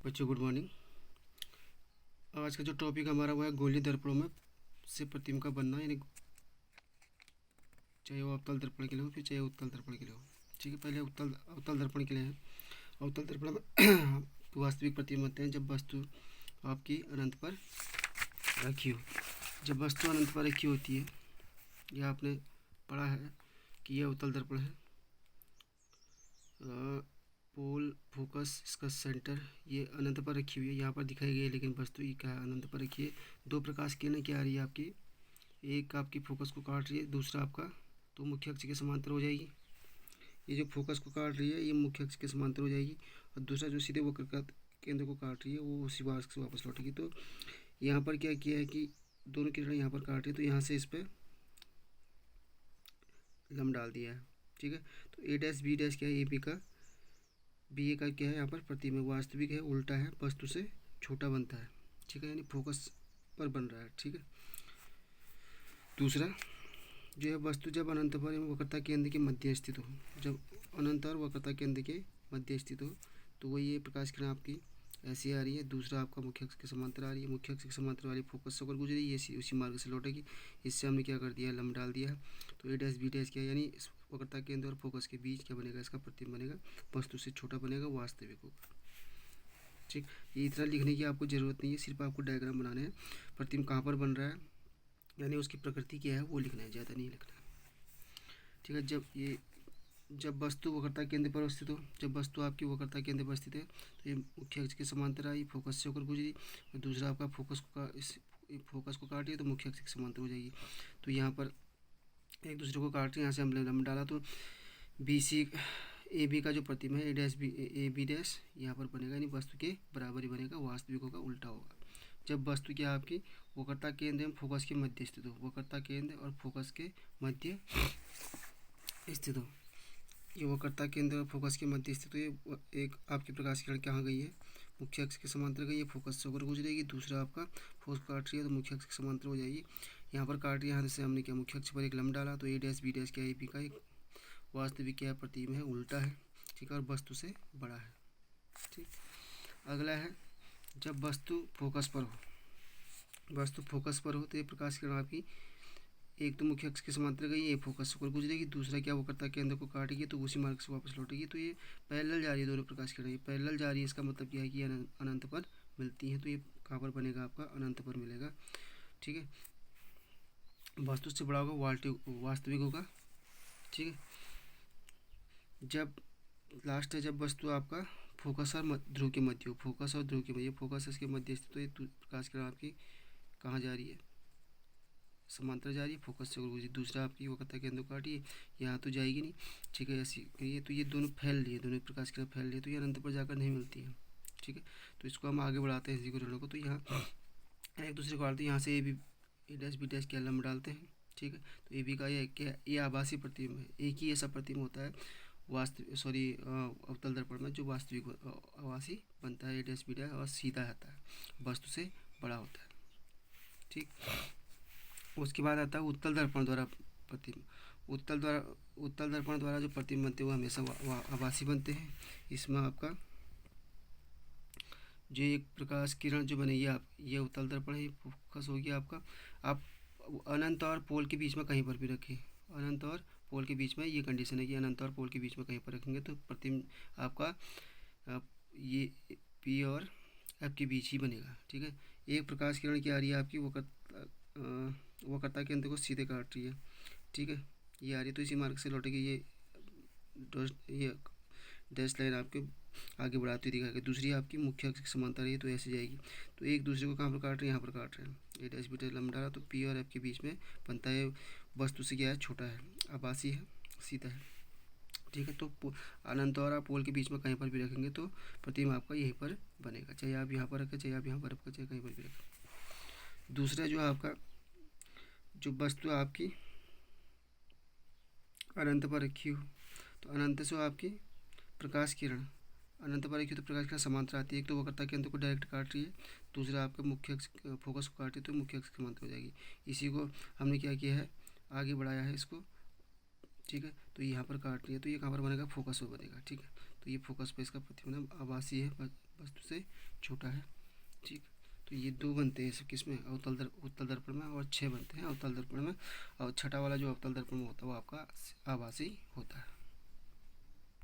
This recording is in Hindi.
बच्चों गुड मॉर्निंग। आज का जो टॉपिक हमारा वो है गोलीय दर्पणों में से प्रतिबिंब का बनना, यानी चाहे वो अवतल दर्पण के लिए हो फिर चाहे उत्तल दर्पण के लिए हो। ठीक है, पहले अवतल दर्पण के लिए है। अवतल दर्पण में वास्तविक प्रतिबिंब बनते हैं जब वस्तु आपकी अनंत पर रखी हो। जब वस्तु अनंत पर रखी होती है, यह आपने पढ़ा है कि यह अवतल दर्पण है। पोल, फोकस, इसका सेंटर ये अनंत पर रखी हुई है, यहाँ पर दिखाई गई है, लेकिन वस्तु ये क्या है, अनंत पर रखी है। दो प्रकाश किरणें क्या आ रही है आपकी, एक आपकी फोकस को काट रही है, दूसरा आपका तो मुख्य अक्ष के समांतर हो जाएगी। ये जो फोकस को काट रही है ये मुख्य अक्ष के समांतर हो जाएगी, और दूसरा जो सीधे वक्र का केंद्र को काट रही है वो उसी मार्ग से वापस लौटेगी। तो यहाँ पर क्या किया है कि दोनों किरणें यहाँ पर काट रही है, तो यहाँ से इस पर लम्ब डाल दिया है। ठीक है, तो ए डैश बी डैश क्या है, ए बी का बी ए का क्या है यहाँ पर प्रतिबिंब वास्तविक है, उल्टा है, वस्तु से छोटा बनता है। ठीक है, यानी फोकस पर बन रहा है। ठीक है, दूसरा जो है वस्तु जब अनंत पर एवं वक्रता केंद्र के मध्य स्थित हो, जब अनंत और वक्रता केंद्र के मध्य स्थित हो तो वो ये प्रकाश किरण आपकी ऐसी आ रही है। दूसरा आपका मुख्य अक्ष के समांतर आ रही है, मुख्य अक्ष के समांतर वाली फोकस से होकर गुजरी, ये उसी मार्ग से लौटेगी। इससे हमने क्या कर दिया है, लम्ब डाल दिया है। तो ए डैश बी डैश क्या है, यानी इस वक्रता केंद्र और फोकस के बीच क्या बनेगा, इसका प्रतिबिंब बनेगा, वस्तु से छोटा बनेगा, वास्तविक होगा। ठीक, ये इतना लिखने की आपको ज़रूरत नहीं है, सिर्फ आपको डायग्राम बनाने हैं। प्रतिबिंब कहाँ पर बन रहा है, यानी उसकी प्रकृति क्या है वो लिखना है, ज़्यादा नहीं लिखना है। ठीक है, जब वस्तु वक्रता केंद्र पर स्थित हो, जब वस्तु आपकी वक्रता केंद्र पर स्थित है तो ये मुख्य अक्ष के समांतर आई, फोकस से होकर गुजरी, और दूसरा आपका फोकस को काट दिया तो मुख्य अक्ष के समांतर हो जाएगी। तो यहाँ पर एक दूसरे को काट रही, यहाँ से हमने लम्ब डाला तो बी सी ए बी का जो प्रतिबिंब है A dash B A B dash यहाँ पर बनेगा, यानी वस्तु के बराबर ही बनेगा, वास्तविक होगा, उल्टा होगा। जब वस्तु क्या आपकी वक्रता केंद्र एवं फोकस के मध्य स्थित हो, वक्रता केंद्र और फोकस के मध्य स्थित हो, ये वक्रता केंद्र और फोकस के मध्य स्थित हो, ये एक आपकी प्रकाश किरण कहाँ गई है, मुख्य अक्ष के समांतर गई है, फोकस से होकर गुजरेगी। दूसरा आपका फोकस काट रही है तो मुख्य अक्ष के समांतर हो जाएगी। यहाँ पर काट रही है, यहाँ से हमने क्या मुख्य अक्ष पर एक लम्ब डाला, तो ए डैश बी डैश क्या है, ए बी का एक वास्तविक क्या प्रतिबिंब है, उल्टा है। ठीक है, और वस्तु से बड़ा है। ठीक, अगला है जब वस्तु फोकस पर हो, वस्तु फोकस पर हो तो ये प्रकाश किरण आपकी एक तो मुख्य अक्ष के समांतर गई, ये फोकस होकर गुजरेगी, दूसरा क्या वो करता है केंद्र को काटेगी तो उसी मार्ग से वापस लौटेगी। तो ये पैरेलल जा रही है, दोनों प्रकाश किरण पैरेलल जा रही है, इसका मतलब क्या है कि अनंत पर मिलती हैं। तो ये कहाँ पर बनेगा, आपका अनंत पर मिलेगा। ठीक है, वस्तु से बड़ा होगा, वास्तविक होगा। ठीक है, जब लास्ट है जब वस्तु आपका फोकस और ध्रुव के मध्य हो, फोकस और ध्रुव के मध्य, फोकस इसके मध्य स्थित, तो ये प्रकाश किरण आपकी कहाँ जा रही है, समांतर जा रही है, फोकस से गुजरी। दूसरा आपकी वो कहता है केंद्र काटी, यहाँ तो जाएगी नहीं। ठीक है, ऐसी ये तो ये दोनों फैल लिए, दोनों प्रकाश की तरफ फैल लिए, तो ये अनंत पर जाकर नहीं मिलती है। ठीक है, तो इसको हम आगे बढ़ाते हैं इसी किरणों को। तो यहाँ एक दूसरे को डालते हैं, यहाँ से ए डैश बी डैश के लम्ब डालते हैं। ठीक है, तो ए बी का ये क्या, ये आभासी प्रतिबिंब है, एक ही ऐसा प्रतिबिंब होता है अवतल दर्पण में जो वास्तविक आभासी बनता है, ए डैश बी डैश, और सीधा आता है, वस्तु से बड़ा होता है। ठीक, उसके बाद आता है उत्तल दर्पण द्वारा प्रतिबिंब। उत्तल दर्पण द्वारा जो प्रतिबिंब बनते हैं वो हमेशा आभासी बनते हैं। इसमें आपका जो एक प्रकाश किरण जो बनेगी, आप ये उत्तल दर्पण है, फोकस हो गया आपका। आप अनंत और पोल के बीच में कहीं पर भी रखें, अनंत और पोल के बीच में ये कंडीशन है कि अनंत और पोल के बीच में कहीं पर रखेंगे तो प्रतिबिंब आपका ये पी और एफ के बीच ही बनेगा। ठीक है, एक प्रकाश किरण क्या आ रही है आपकी, वो करता केंद्र को सीधे काट रही है। ठीक है, ये आ रही है तो इसी मार्ग से लौटेगी, ये डैश लाइन आपके आगे बढ़ाती हुई दिखाएगी। दूसरी आपकी मुख्य अक्ष के समांतर है तो ऐसे जाएगी। तो एक दूसरे को कहाँ पर काट रहे हैं, यहाँ पर काट रहे हैं। ये डैश बी डैश लम्ब डाला तो पी और एफ के बीच में बनता है, वस्तु से क्या है, छोटा है, आभासी है, सीधा है। ठीक है, तो अनंत और आप पोल के बीच में कहीं पर भी रखेंगे तो प्रतिबिंब आपका यहीं पर बनेगा, चाहे आप यहाँ पर रखें, चाहे आप यहाँ पर रखें, चाहे कहीं पर भी रखें। दूसरा जो आपका जो वस्तु आपकी अनंत पर रखी हो तो अनंत से आपकी प्रकाश किरण अनंत पर रखी हो तो प्रकाश किरण समांतर आती है, एक तो वक्रता केंद्र को डायरेक्ट काट रही है, दूसरा आपका मुख्य अक्ष फोकस को काट रही है तो मुख्य अक्ष समांतर हो जाएगी। इसी को हमने क्या किया है, आगे बढ़ाया है इसको। ठीक है, तो यहाँ पर काट रही है तो ये कहाँ पर बनेगा, फोकस पर बनेगा। ठीक है, तो ये फोकस पर इसका प्रतिबिंब आभासी है, वस्तु से छोटा है। ठीक, तो ये 2 बनते हैं सब किसमें, उत्तल दर्पण में, और 6 बनते हैं अवतल दर्पण में। और छठा वाला जो अवतल दर्पण में होता है वो आपका आभासी होता है।